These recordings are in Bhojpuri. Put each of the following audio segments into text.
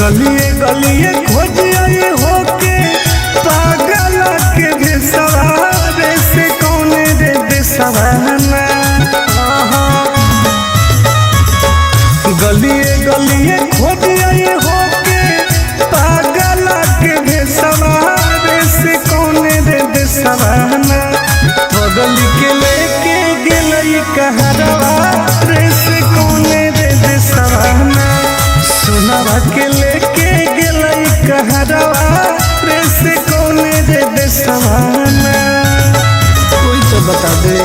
गलिए गलिए खोजिए होके पागल के बेसवारे से कौने रे बेसवाना। गलिए गलिए खोजिए होके पागल के बेसवारे से कौने रे बेसवाना। बगल के लेके गेलई कहरवा रे से कौने रे बेसवाना। सोनावा के लेके गेलई कहरवा रे से कौने रे बेसवाना। कोई तो बता दे।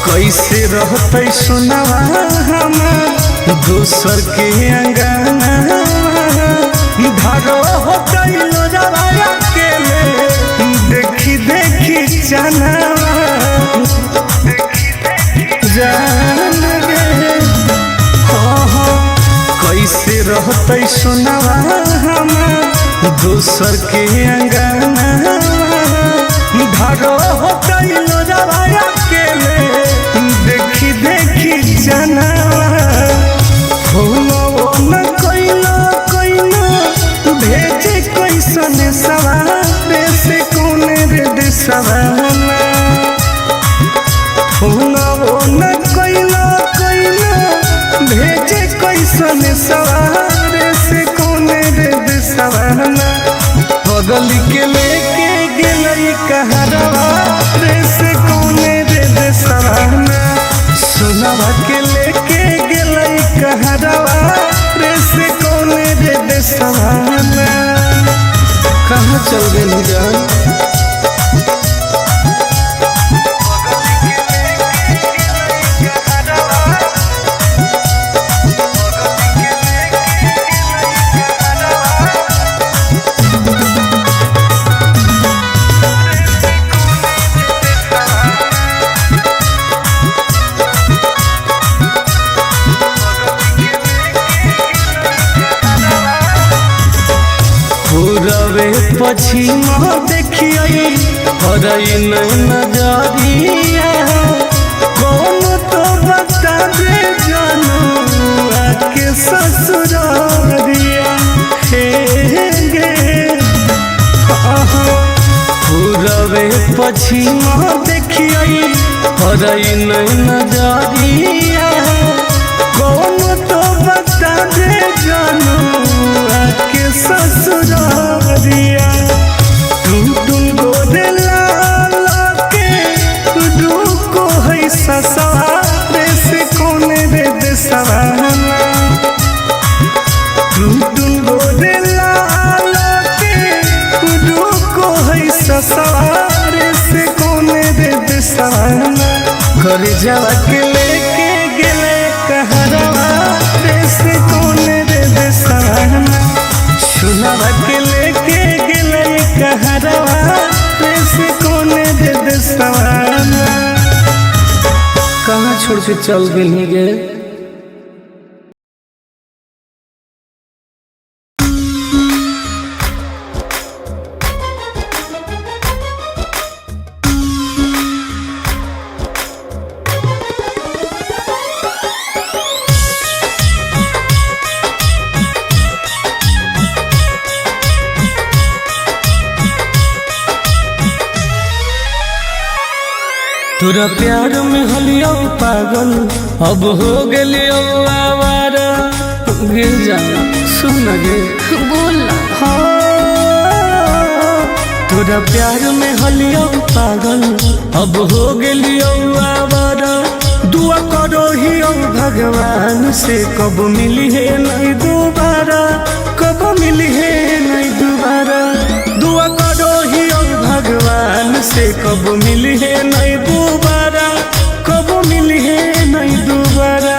कैसे रहते सुनावा हमार दूसर के अंगना। भागो होते लोजवाया के देखी देखी चनावा जान गे। कैसे रहते सुनावा हमार दूसर के अंगना। भागो होते लोजवाया के देखी देखी जनावा। न कोइलो कोइलो भेजे कैसन सवारे से कौने रे देसवाना। न कोइलो कोइलो भेजे कैसन सवारे से कौने रे देसवाना। बगल के लेके गेलई कहरवा रे से कौने रे देसवाना। सोनावा के लेके गेलई कहरवा रे से कौने रे देसवाना। कहाँ चल गई जान। पूरबे पश्चिम देखिए हरई नजरिया। कौन तो बता दे जानू आके ससुरारिया। हे गे पूरबे पश्चिम देखिए हरई नजरिया। कौन तो बता दे जानू आके ससुरारिया। टुन गोदे लाल के रुको है ससुरारे से कौने रे देसवाना। टुन गोदे लाल के रुको है ससुरारे से कौने रे देसवाना। घर जावा के लेके गेले कहरवा रे से कौने रे देसवाना। सोनावा के लेके गेलई कहरवा रे से कौने रे देसवाना। कहाँ छोड़ के चल गई गे। तोरा प्यार में हलियो पागल अब हो गेलियो आवारा। गिर जा सुन गे बोल तोरा प्यार में हलियो पागल अब हो गेलियो आवारा। दुआ करो ही भगवान से कब मिली है नहीं दोबारा। कब मिली है नहीं दोबारा। दुआ करो ही भगवान से कब मिली है नहीं दोबारा। कब मिली है नहीं दोबारा।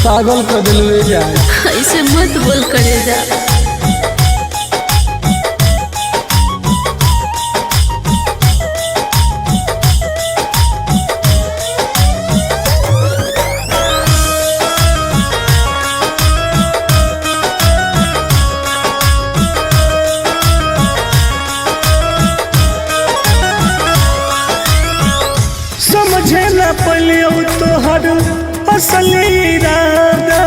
पागल कर दिल जाए ऐसे मत बोल करे जा। पलियो तोहर असली इरादा,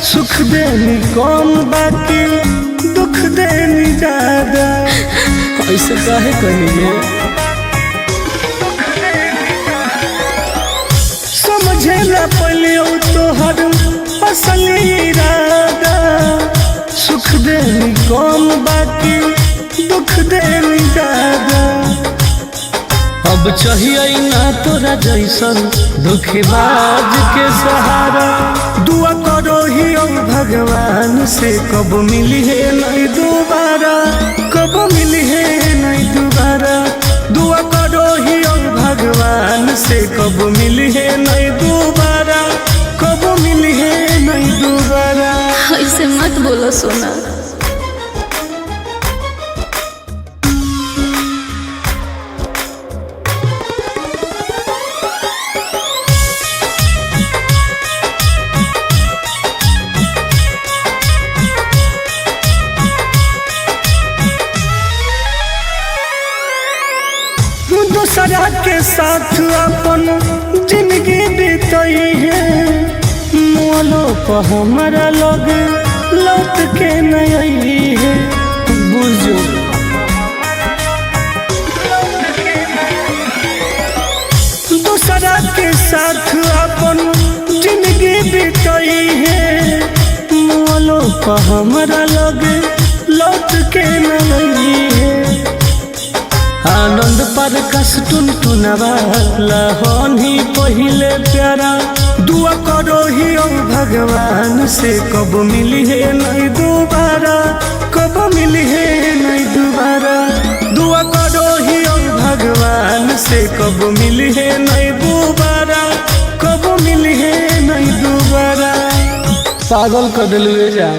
सुख देनी कौन बाकी दुख देनी ज्यादा। ऐसे काहे कहिए समझे न पलियो तोहर असली इरादा, सुख देनी कौन बाकी दुख देनी ज्यादा। अब चाहिए ना तोरा जैसन दुखबाज के सहारा, दुआ करो ही भगवान से कब मिली है नहीं दोबारा, कब मिली है नहीं दोबारा। दुआ करो ही भगवान से कब मिली है नहीं दोबारा, कब मिली है नहीं दोबारा। ऐसे मत बोलो सोना। दूसरा के साथ अपन जिंदगी बीतई है, मोलो पर हमारा लग लौट के नहीं है। बुझो दूसरा के साथ अपन जिंदगी बीतई है, मोलो पर हमारा लग लौट के नहीं है। आनंद पर कस टुन टुनवाला होनी पहिले प्यारा, दुआ करो ही भगवान से कब मिली है नहीं दोबारा, कब मिली है नहीं दोबारा। दुआ करो ही भगवान से कब मिली है नहीं दोबारा, कब मिली है नहीं दोबारा। पागल कर दिलवे जा।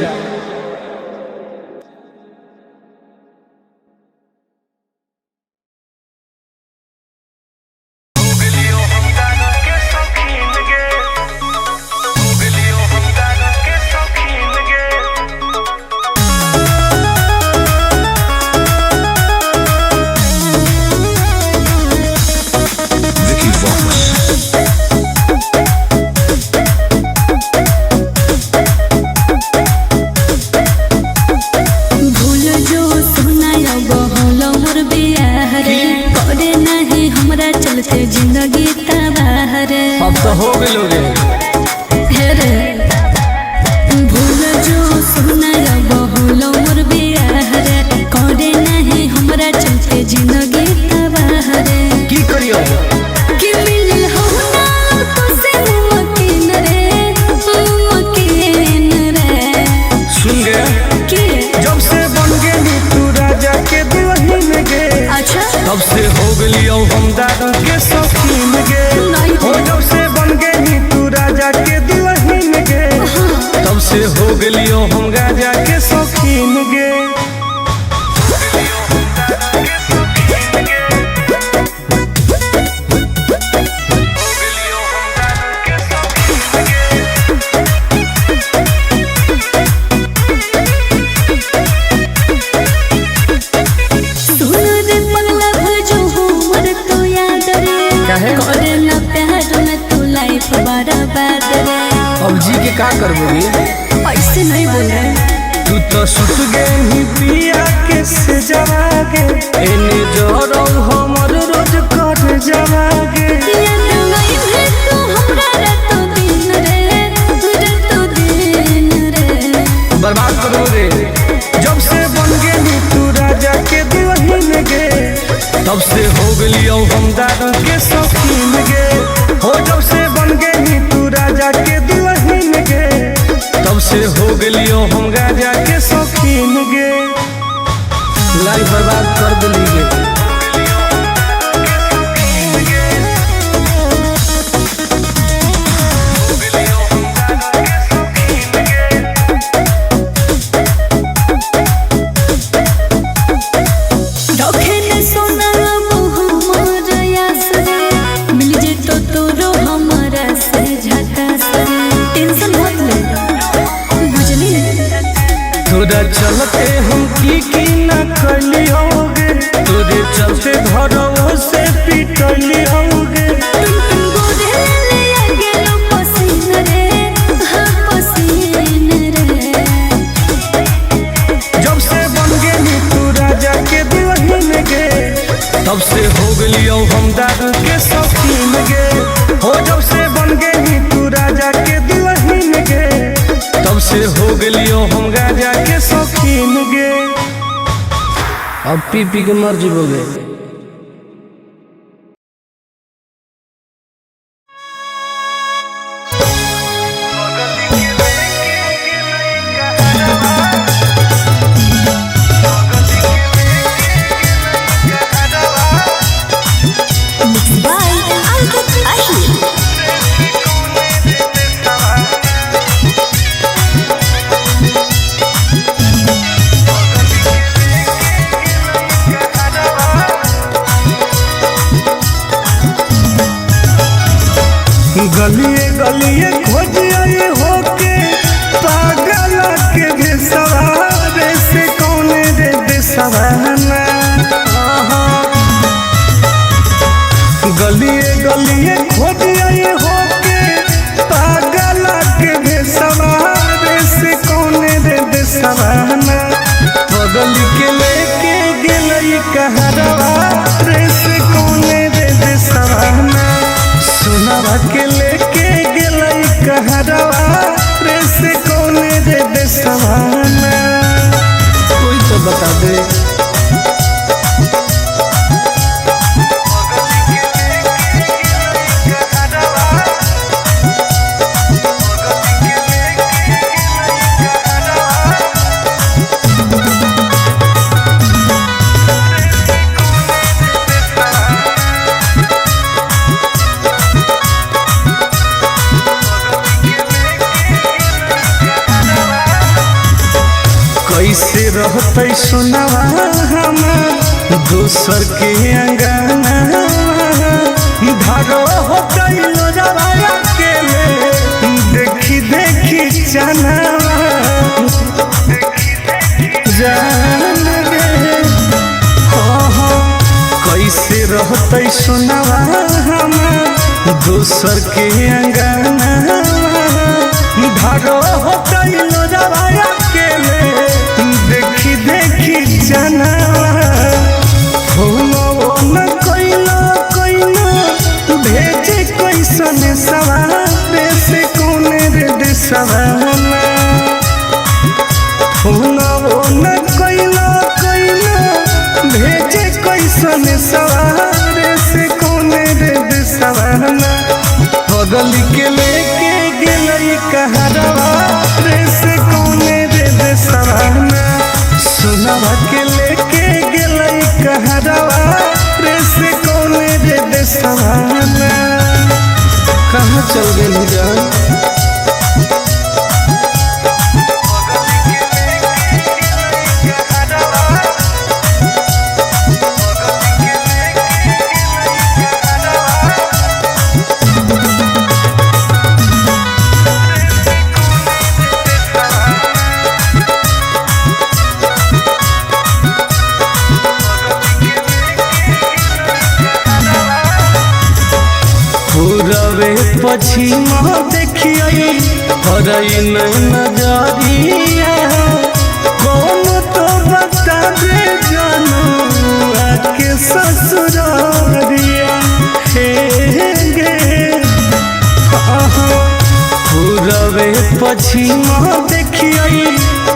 जिंदगी तबाह रे, अब तो हो गए भूल जो सुना बहुलो मोर बियाह रे, करे नहीं हमरा चलते जिंदगी तबाह रे। की करियो कि मिल हो ना तो से मुमकिन रे, मुमकिन रे। सुन गया कि जब से बन गई तू राजा के दुल्हन गे, अच्छा तब से हो गलियो हम दारू के शौकीन गे। हो जब से बन गई तू राजा के दुल्हन गे, तब से हो गलियो हम गाजा के शौकीन गे। अब जी के का करबोगे, ऐसे नहीं बोले। तू तो सुत गई पिया के से जवागे, एने जोरो हमर रोज कर जवागे। याद नहीं है तू हमरा रातो दिन रे, रातो दिन रे। बर्बाद करोगे जब से बन गई तू राजा के दुल्हन गे, तब से हो गलियो हम दारू के शौकीन गे। हो जब से बन गई तू राजा के दुल्हन गे, तब से हो गलियो हम गाजा के शौकीन गे। लाइफ बर्बाद कर दिली गे। तोरा चलते हम की न कलियोगे, तोरे चलते घरों से पिटलियोगे। तब से हो गलियो हम दारू के शौकीन गे। हो जब से बन गई तू राजा के दुल्हन गे, तब से हो गलियो हम गाजा के शौकीन गे। अब पी पी के मर जीवोगे। गलिए गलिए खोज आए होके पागल के बेसवारे से कौन रे बेसवाना। गलिए गलिए खोज आए होके पागल के बेसवारे से कौन रे बेसवाना। बगल के लेके गेलई कहरवा रे से कौन रे बेसवाना। सुनवा के लेके गेलई कहरवा रे से कौन रे बेसवाना। कोई तो बता दे। कैसे रहते सुनवा हमार दोसर के अंगना। धारो हो गइलो जवाया के ले देखी देखी जानवा जान गे। कैसे रहते सुनवा हमार दोसर के अंगना। धारो हो गइलो जवाया के ले देखी देखी जानवा। फोनो न कोइलो कोइलो भेजे कैसन सवारे से कौन रे देसवाना। फोनो न कोइलो कोइलो भेजे कैसन सवारे से कौन रे देसवाना। बगल के लेके गेलई कहरवा रे से कौन रे देसवाना। सुनवा के लेके गेलई कहरवा रे से कौन रे देसवाना। कहाँ चल गेली जान। पूरबे पश्चिम देखिए हरई नजरिया। कौन तो बता दे जानू आके ससुरारिया हे गे। पूरबे पश्चिम देखिए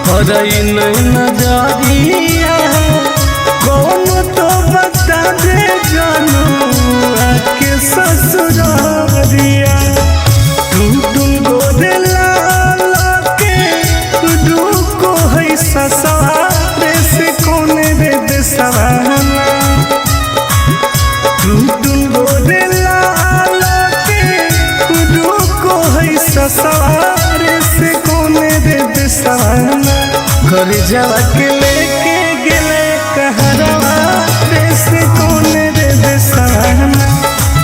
हरई नजरिया। कौन तो बता दे जानू आके ससुरारिया। टुन गोरे लाला के रुको है ससुरारे से कौन रे देसवाना। टुन गोरे लाला के रुको है ससुरारे से कौन रे देसवाना। घर जावा के लेके गेले कहरवा रे से कौन रे देसवाना।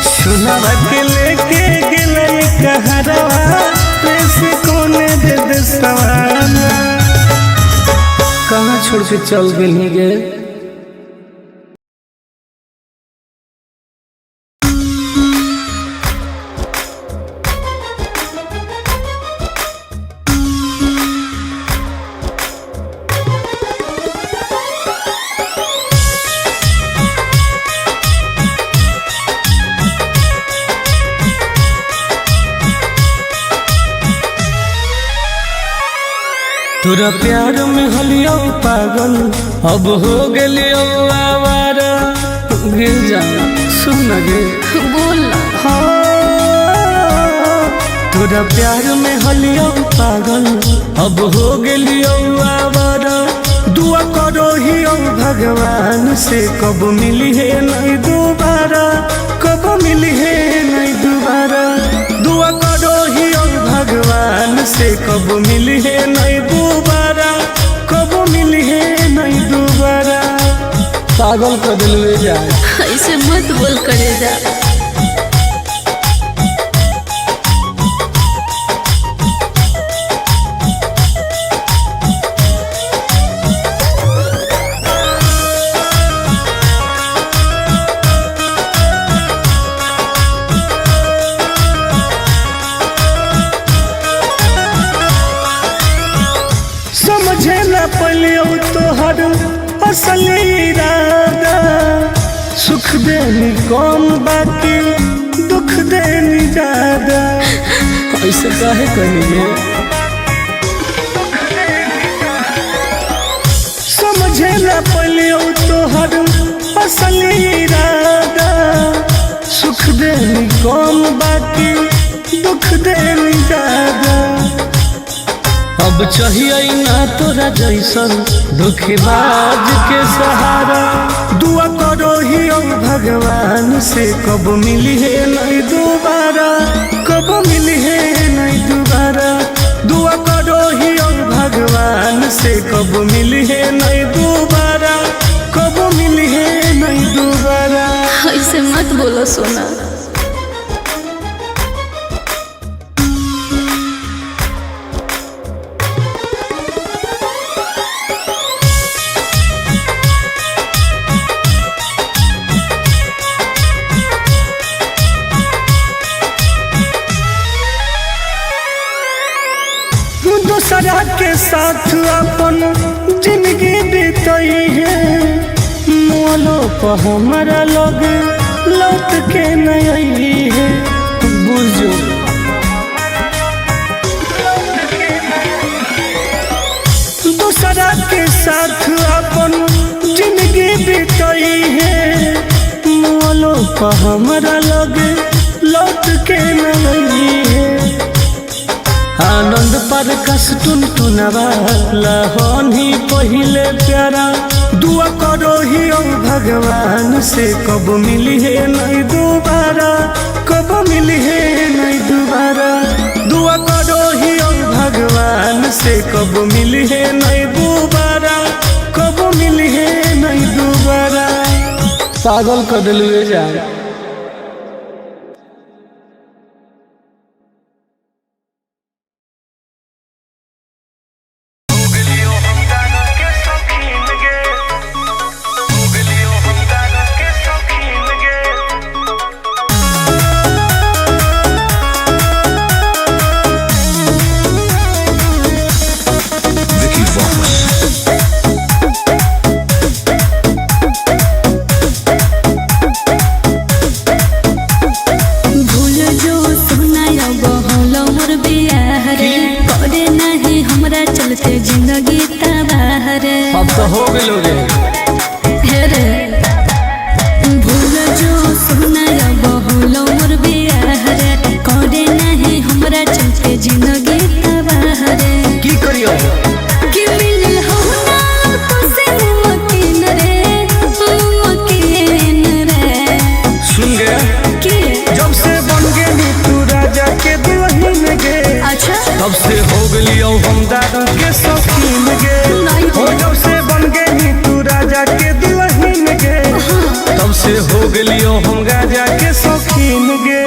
सुनवा के लेके गेलई कहरवा रे से कौन रे देसवाना। कहाँ छोड़ के चल गेली गे। तोरा प्यार में हलियो पागल अब हो गेलियो आवारा। गिर जा सुन गे बोल तोरा प्यार में हलियो पागल अब हो गेलियो आवारा। दुआ करो ही भगवान से कब मिली है नहीं दोबारा, कब मिली है नहीं दोबारा। दुआ करो ही भगवान से कब मिली है नहीं दोबारा, कब मिली है नहीं दोबारा। पागल कर दिल जा ऐसे मत बोल करे जा। समझे न पलियो तोहर असल इरादा। सुख देनी कम बाकी दुख देनी ज्यादा। ऐसे काहे करिए समझे न पलियो तोहर असल इरादा। सुख देनी कम बाकी दुख देनी ज्यादा। अब चाहिए ना तोरा जैसन धोखेबाज के सहारा। दुआ करो ही भगवान से कब मिली है नहीं दोबारा, कब मिली है नहीं दोबारा। दुआ करो ही भगवान से कब मिली है नहीं दोबारा, कब मिली है नहीं दोबारा। ऐसे मत बोलो सोना। दूसरा के साथ अपन जिंदगी बीतई है। मोलो पर हमारा लोग लौट के नहीं है। बुझो दूसरा के साथ अपन जिंदगी बीतई है। मोलो पर हमारा लोग लौट के नहीं है। आनंद पर कस टुनटुनवा लहन ही पहिले प्यारा। दुआ करो ही भगवान से कब मिली है नहीं दोबारा, कब मिली है नहीं दोबारा। दुआ करो ही भगवान से कब मिली है नहीं दोबारा, कब मिली है नहीं दोबारा। पागल कर दिल जा। जिंदगी तबाह रे अब तो हो गेलो रे। रे भूल जो सुना बहुल मोर बियाह रे। करे नहीं हमरा चलते जिंदगी तबाह रे। की करियो कि मिल हो ना तो से मुमकिन रे, मुमकिन रे। सुन गे कि जब से बन गेली तू राजा के दुल्हन गे। अच्छा तब से हो गेलियो हम दादा के शौकीन गे। हो जब से बन गेली तू राजा के दुल्हन गे। तब से हो गेलियो हम राजा के शौकीन गे।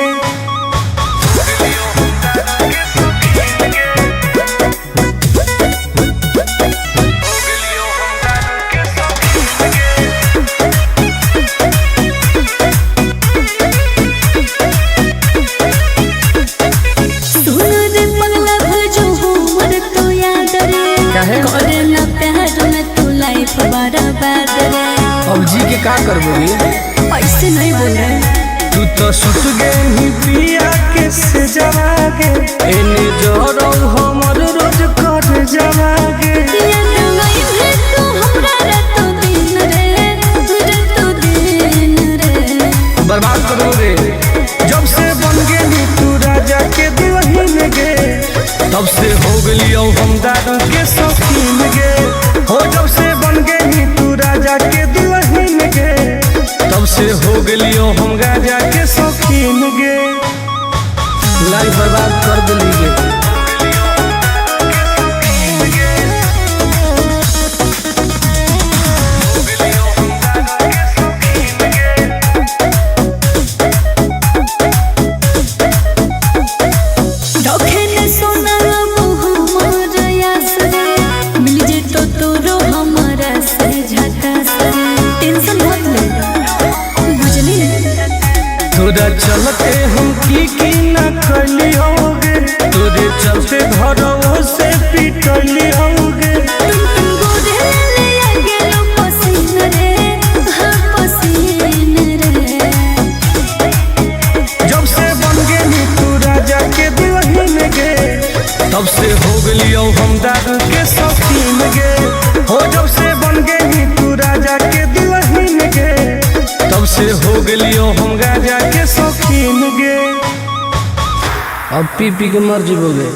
करे ना प्यार में तू लाइफ बर्बाद रे। अब जी के का करबो रे? ऐसे नहीं बोल रहे। तू तो सुत गई पिया के से जवागे। एने जोरो हमर रोज कर जवागे याद नहीं है तू हमरा रातों दिन रे बर्बाद करो रे। जब से बन गेली तू राजा के दुल्हन गे तब से हो गलियो हम दारू के शौकीन गे हो। जब से बन गेली तू राजा के दुल्हन गे तब से हो गलियो हम गाजा के शौकीन गे। लाइफ बर्बाद कर दिली गे। तोरा चलते हम की न करली होगे तोरे चलते घरों से पिटली होगे। जब से बन गेली तू राजा के दुल्हन गे तब से हो गलियो हम दारू के शौकीन गे हो। जब से बन गेली तू राजा के दुल्हन गे तब से हो गलियो हम गाजा के शौकीन गे। अब पी पी के मर जीवोगे।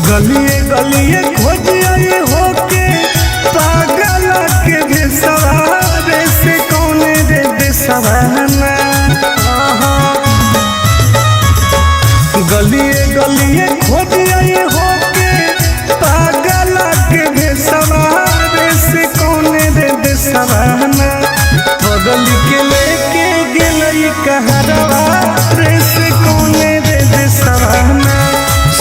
गलिए गलिए खोजिए होके पागल के भेसवारे से कौने रे बेसवाना। गलिए गलिए खोजिए होके पागल के भेसवारे से कौने रे बेसवाना। बगल के लेके गेलई कहरवा रे से कौने रे बेसवाना।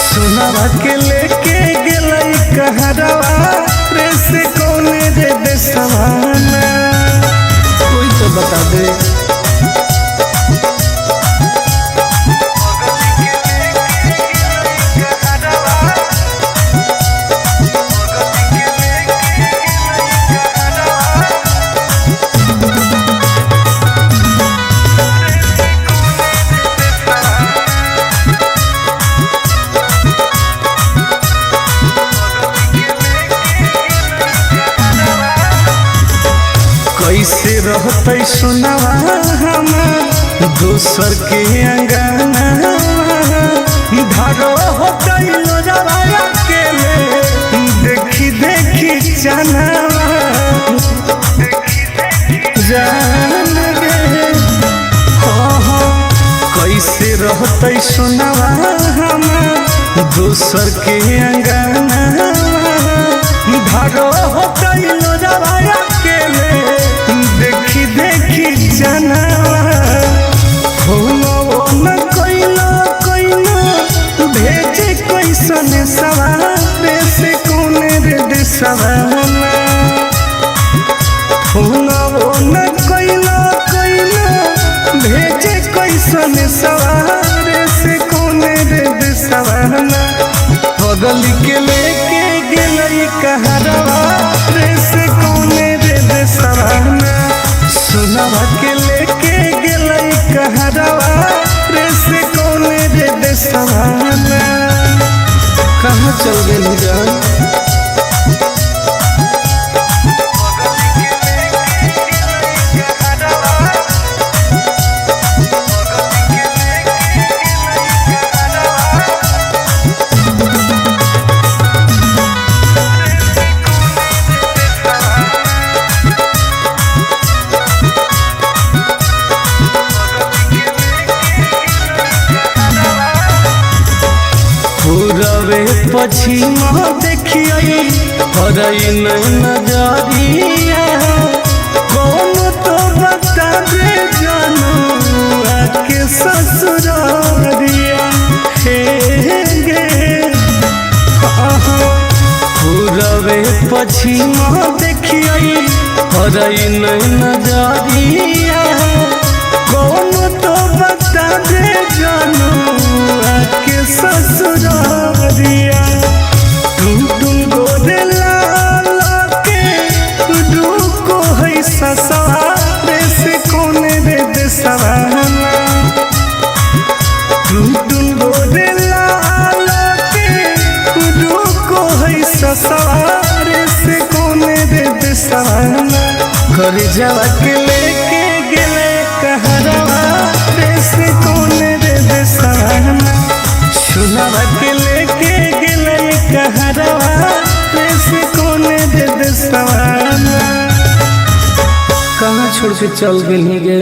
सुनावा के लेके गेलई कहरवा रे से कौने रे बेसवाना। कोई तो बता दे। कैसे रहते सुनावा हम दोसर के अंगना धारो होते लोजवाया के देखी देखी चनावा जान गे हो। कैसे रहते सुनावा हम दोसर के अंगना धारो होते लोजवाया के देखी देखी जनावा हो न कोइलो भेजे कैसन सवारे से कौने रे देसवाना। हो न कोइलो भेजे कैसन सवारे से कौने रे देसवाना। बगल के लेके गेलई कहरवा रे से कौने रे देसवाना। सुनावा के लेके गेलई कहरवा रे से कौने रे देसवाना। कहाँ चल गेली जान। पछिमा देखिए हरई नजरिया कौन तो बता दे जानू आके ससुरारिया। पछिमा देखिए हरई नहीं नजरिया कौन तो बता दे जानू आके ससुरारिया तुम गोरे लाल के रुको है ससुरारे से कौन रे दे सवाना तुम गोरे लाल के रुको है ससुरारे से कौन रे दे सवाना घर जावा के लेके गेले कहरवा से कौन रे दे सवाना सुनावा के लेके गेले कहरवा से कौन रे दे सवाना कहाँ छोड़ के चल गई गे।